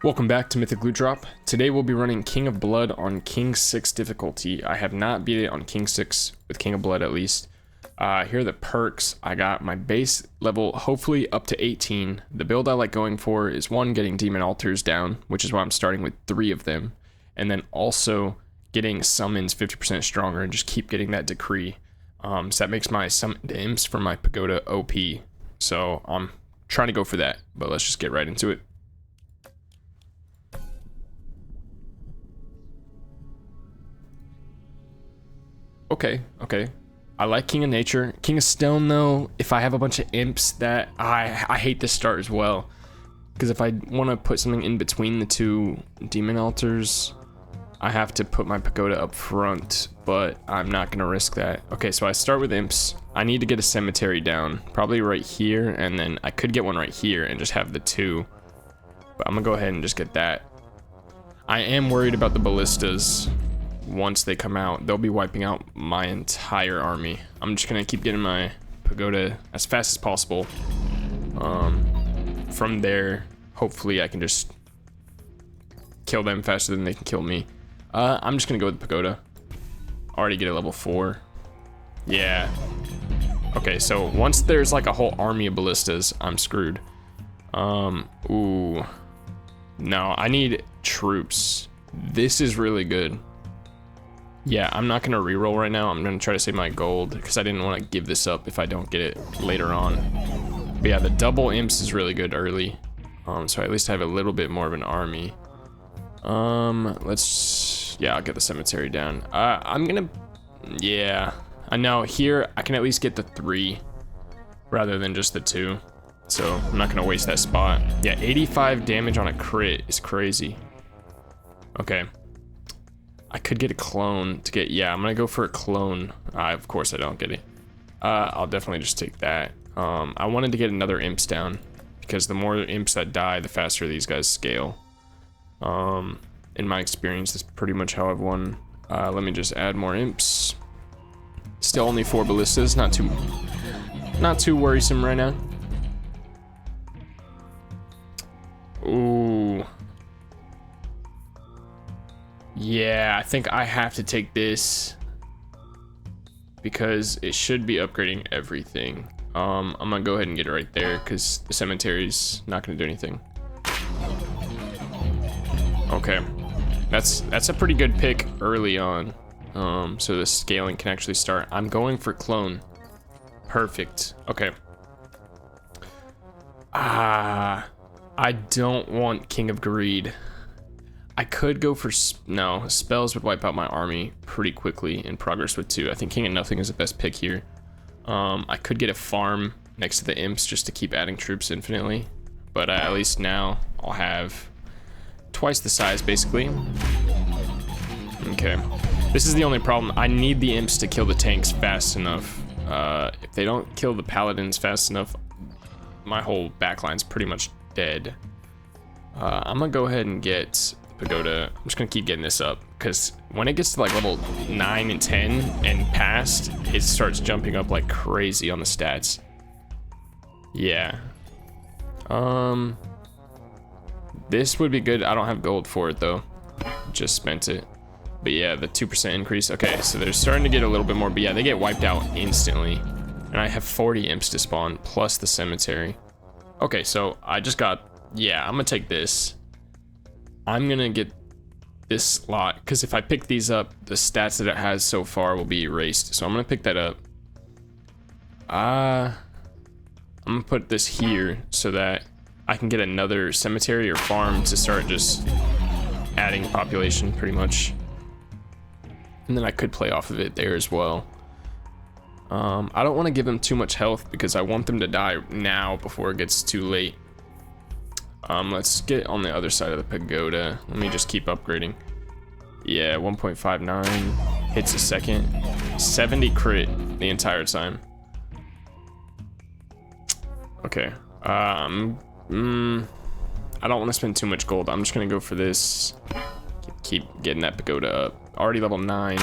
Welcome back to Mythic Loot Drop. Today we'll be running King of Blood on King 6 difficulty. I have not beat it on King 6 with King of Blood at least. Here are the perks. I got my base level hopefully up to 18. The build I like going for is one, getting demon altars down, which is why I'm starting with 3 of them. And then also getting summons 50% stronger and just keep getting that decree. So that makes my summoned imps from my pagoda OP. So I'm trying to go for that, but let's just get right into it. Okay. I like King of Nature. King of Stone, though, if I have a bunch of imps, that I hate this start as well. Because if I want to put something in between the two demon altars, I have to put my pagoda up front, but I'm not going to risk that. Okay, so I start with imps. I need to get a cemetery down, probably right here, and then I could get one right here and just have the 2. But I'm going to go ahead and just get that. I am worried about the ballistas. Once they come out, they'll be wiping out my entire army. I'm just gonna keep getting my pagoda as fast as possible. From there, hopefully I can just kill them faster than they can kill me. I'm just gonna go with the pagoda. Already get a level 4. Yeah. Okay, so once there's like a whole army of ballistas, I'm screwed. Ooh. No, I need troops. This is really good. Yeah, I'm not gonna reroll right now. I'm gonna try to save my gold because I didn't want to give this up if I don't get it later on. But yeah, the double imps is really good early. So I at least have a little bit more of an army. Yeah, I'll get the cemetery down. Yeah, I know here I can at least get the 3 rather than just the 2. So I'm not gonna waste that spot. Yeah, 85 damage on a crit is crazy. Okay. I could get a clone to get, yeah, I'm gonna go for a clone. Of course I don't get it. I'll definitely just take that. I wanted to get another imps down because the more imps that die, the faster these guys scale. In my experience, that's pretty much how I've won. Let me just add more imps. Still only 4 ballistas, not too worrisome right now. Ooh. Yeah, I think I have to take this because it should be upgrading everything. I'm gonna go ahead and get it right there because the cemetery's not gonna do anything. Okay, that's a pretty good pick early on. So the scaling can actually start. I'm going for clone. Perfect. Okay. I don't want King of Greed. I could go for, no, spells would wipe out my army pretty quickly and progress with 2. I think King of Nothing is the best pick here. I could get a farm next to the imps just to keep adding troops infinitely. But at least now I'll have twice the size basically. Okay, this is the only problem. I need the imps to kill the tanks fast enough. If they don't kill the paladins fast enough, my whole backline's pretty much dead. I'm gonna go ahead and get pagoda. I'm just gonna keep getting this up because when it gets to like level 9 and 10 and past, it starts jumping up like crazy on the stats. Yeah. This would be good. I don't have gold for it though. Just spent it. But yeah, the 2% increase. Okay, so they're starting to get a little bit more, but yeah, they get wiped out instantly. And I have 40 imps to spawn plus the cemetery. Okay, so I just got, yeah, I'm gonna take this. I'm gonna get this slot because if I pick these up, the stats that it has so far will be erased. So I'm gonna pick that up. I'm gonna put this here so that I can get another cemetery or farm to start just adding population pretty much. And then I could play off of it there as well. I don't want to give them too much health because I want them to die now before it gets too late. Let's get on the other side of the pagoda. Let me just keep upgrading. Yeah, 1.59 hits a second. 70 crit the entire time. Okay. I don't want to spend too much gold. I'm just gonna go for this. Keep getting that pagoda up. Already level 9.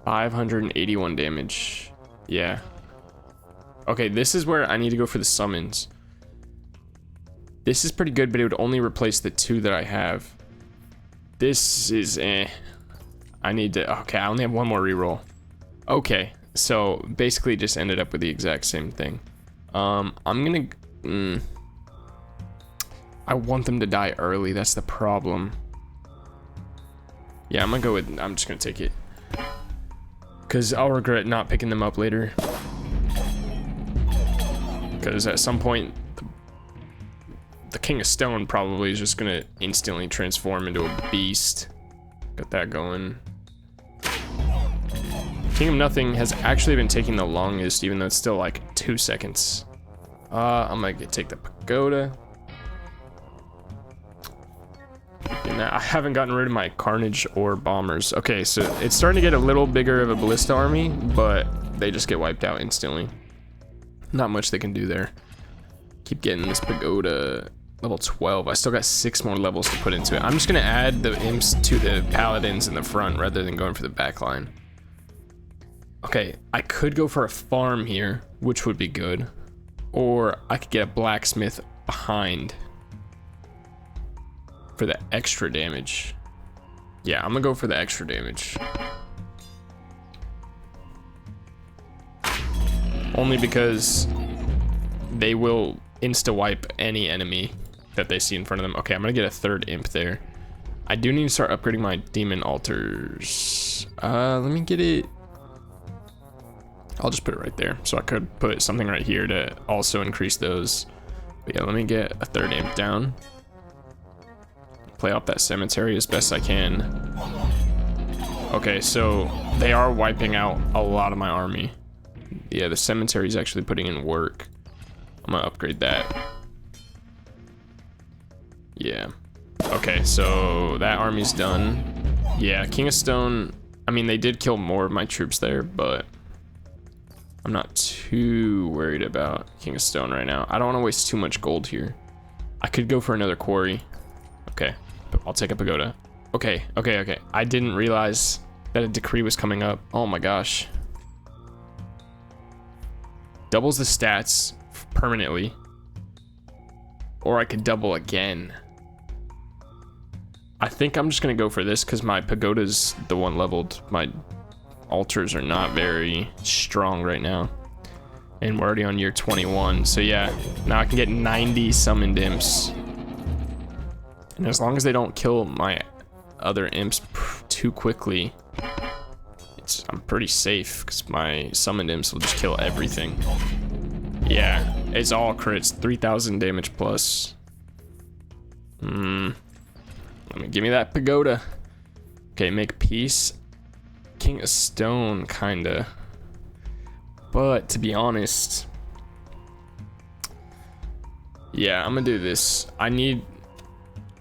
581 damage. Yeah. Okay, this is where I need to go for the summons. This is pretty good, but it would only replace the 2 that I have. This is I need to, okay, I only have 1 more reroll. Okay, so basically just ended up with the exact same thing. I'm gonna, I want them to die early, that's the problem. Yeah, I'm gonna go with, I'm just gonna take it. Because I'll regret not picking them up later. Because at some point, the King of Stone probably is just gonna instantly transform into a beast. Got that going. King of Nothing has actually been taking the longest, even though it's still like 2 seconds. I'm gonna take the Pagoda. And I haven't gotten rid of my Carnage or Bombers. Okay, so it's starting to get a little bigger of a Ballista army, but they just get wiped out instantly. Not much they can do there. Keep getting this Pagoda level 12. I still got 6 more levels to put into it. I'm just gonna add the imps to the paladins in the front rather than going for the back line. Okay, I could go for a farm here, which would be good. Or I could get a blacksmith behind for the extra damage. Yeah, I'm gonna go for the extra damage. Only because they will insta-wipe any enemy that they see in front of them. Okay, I'm gonna get a 3rd imp there. I do need to start upgrading my demon altars. Let me get it. I'll just put it right there. So I could put something right here to also increase those. But yeah, let me get a 3rd imp down. Play off that cemetery as best I can. Okay, so they are wiping out a lot of my army. Yeah, the cemetery is actually putting in work. I'm gonna upgrade that. Yeah. Okay, so that army's done. Yeah, King of Stone, I mean, they did kill more of my troops there, but I'm not too worried about King of Stone right now. I don't want to waste too much gold here. I could go for another quarry. Okay, I'll take a pagoda. Okay. I didn't realize that a decree was coming up. Oh my gosh. Doubles the stats permanently. Or I could double again. I think I'm just gonna go for this because my pagoda's the one leveled. My altars are not very strong right now. And we're already on year 21. So yeah, now I can get 90 summoned imps. And as long as they don't kill my other imps too quickly, I'm pretty safe because my summoned imps will just kill everything. Yeah, it's all crits, 3,000 damage plus. Give me that pagoda. Okay, make peace. King of Stone, kinda. But to be honest, yeah, I'm gonna do this.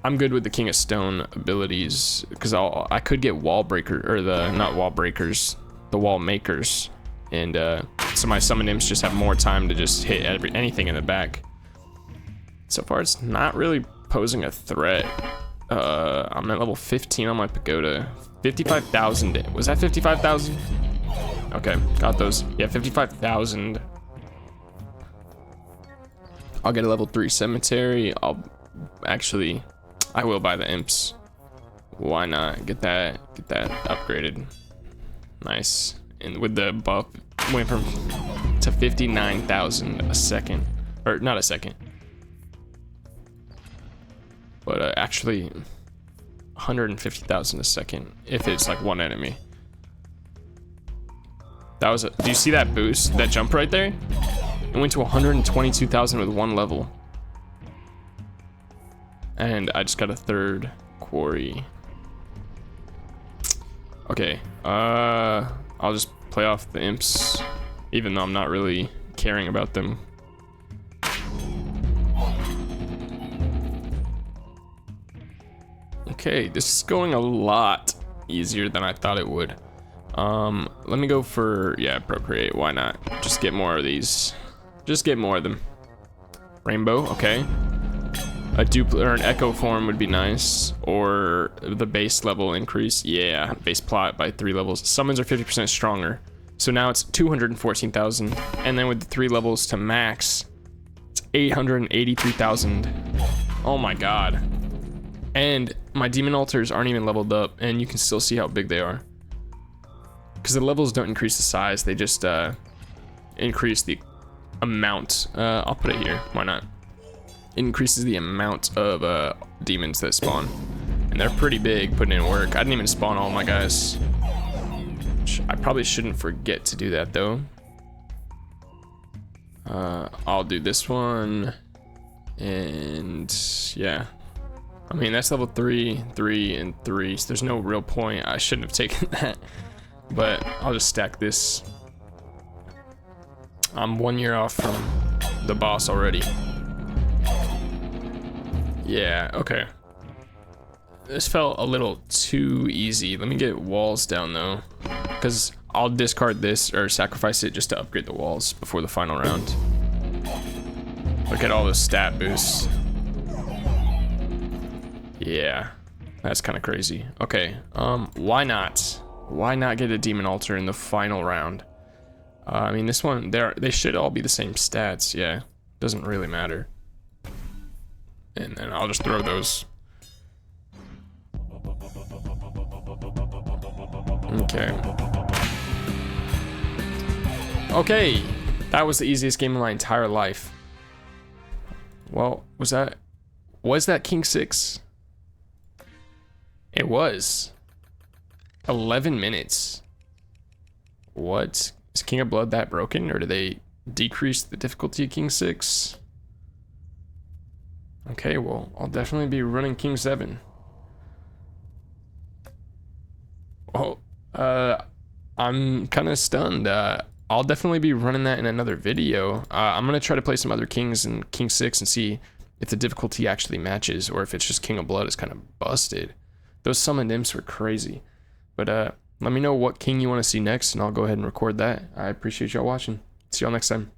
I'm good with the King of Stone abilities because I could get wall breaker or not wall breakers, the wall makers, and so my summon imps just have more time to just hit anything in the back. So far, it's not really posing a threat. I'm at level 15 on my pagoda. 55,000. Was that 55,000? Okay, got those. Yeah, 55,000. I'll get a level 3 cemetery. I will buy the imps. Why not? Get that upgraded. Nice. And with the buff, went from to 59,000 a second, or not a second, but actually 150,000 a second if it's like one enemy. That was do you see that boost, that jump right there? It went to 122,000 with one level. And I just got a 3rd quarry. Okay, I'll just play off the imps, even though I'm not really caring about them. Okay, this is going a lot easier than I thought it would. Let me go for, yeah, procreate, why not? Just get more of these. Just get more of them. Rainbow, okay. A duplicate or an echo form would be nice, or the base level increase. Yeah, base plot by 3 levels. Summons are 50% stronger, so now it's 214,000, and then with the 3 levels to max, it's 883,000. Oh my god. And my demon altars aren't even leveled up, and you can still see how big they are. Because the levels don't increase the size, they just increase the amount. I'll put it here, why not? It increases the amount of demons that spawn. And they're pretty big, putting in work. I didn't even spawn all my guys. I probably shouldn't forget to do that though. I'll do this one. And yeah. I mean, that's level 3, 3, and 3. So there's no real point. I shouldn't have taken that. But I'll just stack this. I'm 1 year off from the boss already. Yeah, okay. This felt a little too easy. Let me get walls down though, because I'll discard this or sacrifice it just to upgrade the walls before the final round. Look at all the stat boosts. Yeah, that's kind of crazy. Okay, why not? Why not get a demon altar in the final round? I mean, this one, they should all be the same stats. Yeah, doesn't really matter. And then I'll just throw those. Okay. Okay, that was the easiest game of my entire life. Well, was that King 6? It was. 11 minutes. What? Is King of Blood that broken, or do they decrease the difficulty of King 6? Okay, well, I'll definitely be running King 7. Oh, I'm kind of stunned. I'll definitely be running that in another video. I'm gonna try to play some other kings in King 6 and see if the difficulty actually matches, or if it's just King of Blood is kind of busted. Those summoned imps were crazy. But let me know what king you want to see next, and I'll go ahead and record that. I appreciate y'all watching. See y'all next time.